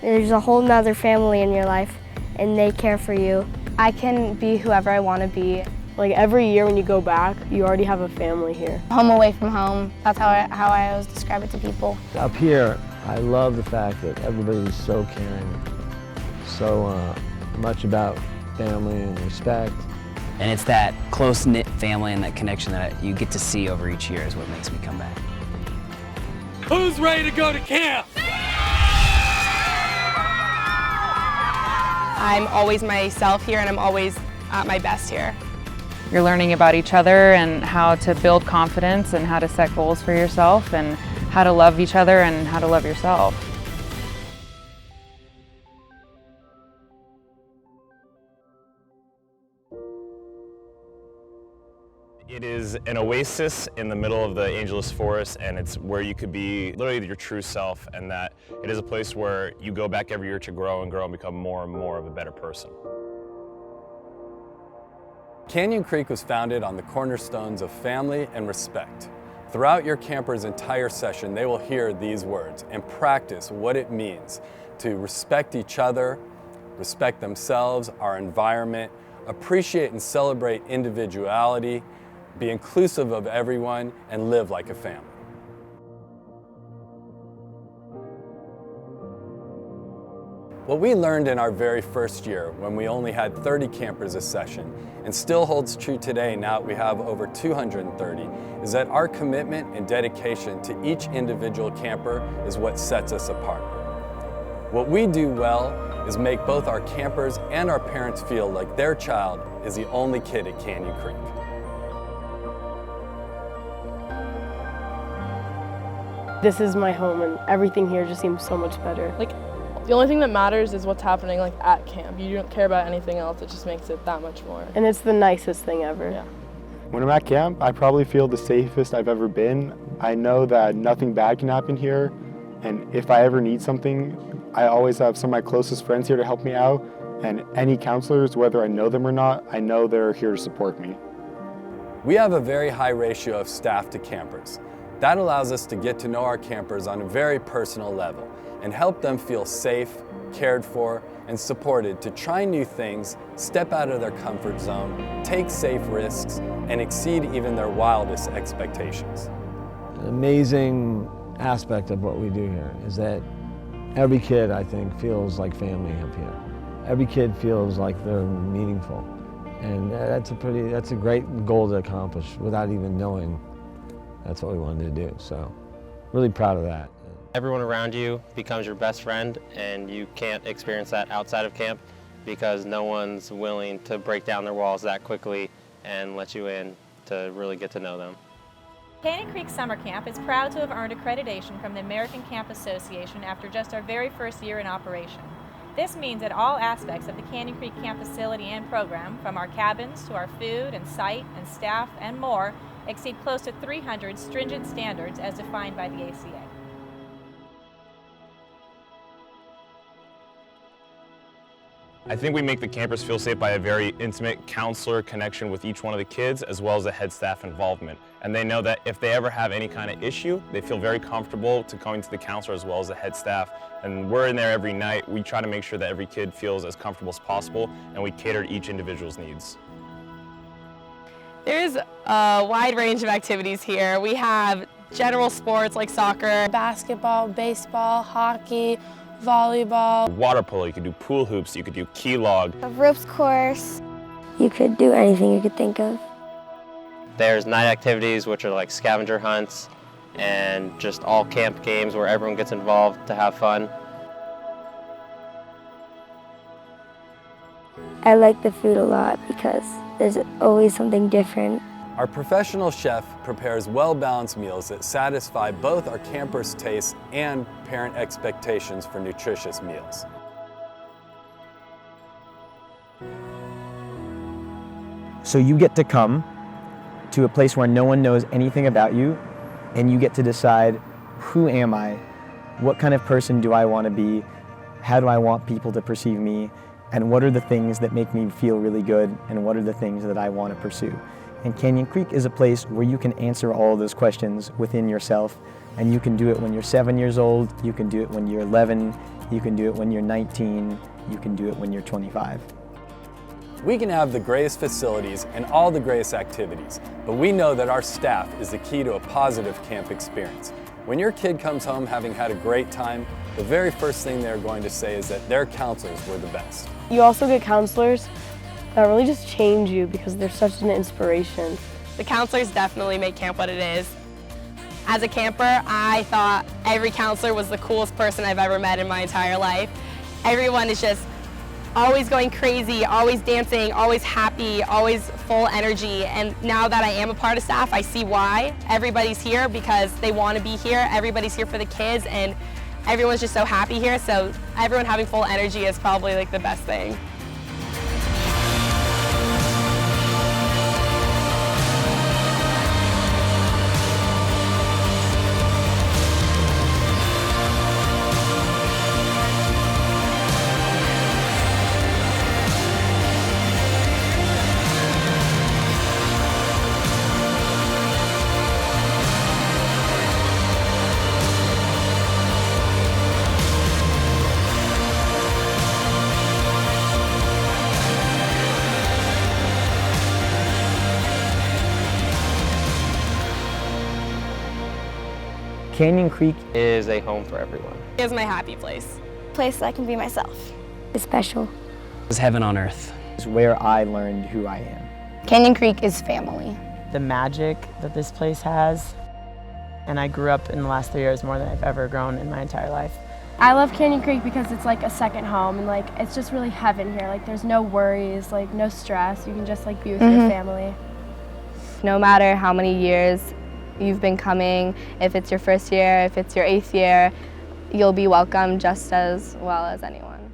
There's a whole nother family in your life, and they care for you. I can be whoever I want to be. Like every year when you go back, you already have a family here. Home away from home. That's how I always describe it to people. Up here, I love the fact that everybody's so caring, so much about family and respect. And it's that close-knit family and that connection that you get to see over each year is what makes me come back. Who's ready to go to camp? I'm always myself here, and I'm always at my best here. You're learning about each other and how to build confidence and how to set goals for yourself and how to love each other and how to love yourself. It is an oasis in the middle of the Angeles forest, and it's where you could be literally your true self, and that it is a place where you go back every year to grow and become more and more of a better person. Canyon Creek was founded on the cornerstones of family and respect. Throughout your camper's entire session, they will hear these words and practice what it means to respect each other, respect themselves, our environment, appreciate and celebrate individuality, be inclusive of everyone, and live like a family. What we learned in our very first year, when we only had 30 campers a session, and still holds true today now that we have over 230, is that our commitment and dedication to each individual camper is what sets us apart. What we do well is make both our campers and our parents feel like their child is the only kid at Canyon Creek. This is my home, and everything here just seems so much better. The only thing that matters is what's happening at camp. You don't care about anything else. It just makes it that much more. And it's the nicest thing ever. Yeah. When I'm at camp, I probably feel the safest I've ever been. I know that nothing bad can happen here, and if I ever need something, I always have some of my closest friends here to help me out, and any counselors, whether I know them or not, I know they're here to support me. We have a very high ratio of staff to campers. That allows us to get to know our campers on a very personal level and help them feel safe, cared for, and supported to try new things, step out of their comfort zone, take safe risks, and exceed even their wildest expectations. An amazing aspect of what we do here is that every kid, I think, feels like family up here. Every kid feels like they're meaningful. And that's a great goal to accomplish without even knowing that's what we wanted to do. So, really proud of that. Everyone around you becomes your best friend, and you can't experience that outside of camp because no one's willing to break down their walls that quickly and let you in to really get to know them. Canyon Creek Summer Camp is proud to have earned accreditation from the American Camp Association after just our very first year in operation. This means that all aspects of the Canyon Creek Camp facility and program, from our cabins to our food and site and staff and more, exceed close to 300 stringent standards as defined by the ACA. I think we make the campers feel safe by a very intimate counselor connection with each one of the kids, as well as the head staff involvement. And they know that if they ever have any kind of issue, they feel very comfortable to going to the counselor as well as the head staff. And we're in there every night. We try to make sure that every kid feels as comfortable as possible, and we cater to each individual's needs. There's a wide range of activities here. We have general sports like soccer, Basketball, baseball, hockey, volleyball. Water polo, you could do pool hoops, you could do key log. A ropes course. You could do anything you could think of. There's night activities, which are like scavenger hunts and just all camp games where everyone gets involved to have fun. I like the food a lot because there's always something different. Our professional chef prepares well-balanced meals that satisfy both our campers' tastes and parent expectations for nutritious meals. So you get to come to a place where no one knows anything about you, and you get to decide, who am I? What kind of person do I want to be? How do I want people to perceive me? And what are the things that make me feel really good, and what are the things that I want to pursue? And Canyon Creek is a place where you can answer all of those questions within yourself. And you can do it when you're 7 years old, you can do it when you're 11, you can do it when you're 19, you can do it when you're 25. We can have the greatest facilities and all the greatest activities, but we know that our staff is the key to a positive camp experience. When your kid comes home having had a great time, the very first thing they're going to say is that their counselors were the best. You also get counselors that really just change you because they're such an inspiration. The counselors definitely make camp what it is. As a camper, I thought every counselor was the coolest person I've ever met in my entire life. Everyone is just always going crazy, always dancing, always happy, always full energy. And now that I am a part of staff, I see why. Everybody's here because they want to be here. Everybody's here for the kids, and everyone's just so happy here. So everyone having full energy is probably like the best thing. Canyon Creek is a home for everyone. It's my happy place. Place that I can be myself. It's special. It's heaven on earth. is where I learned who I am. Canyon Creek is family. The magic that this place has, and I grew up in the last 3 years more than I've ever grown in my entire life. I love Canyon Creek because it's like a second home, and like it's just really heaven here. Like there's no worries, like no stress. You can just like be with your family. No matter how many years you've been coming, if it's your first year, if it's your 8th year, you'll be welcome just as well as anyone.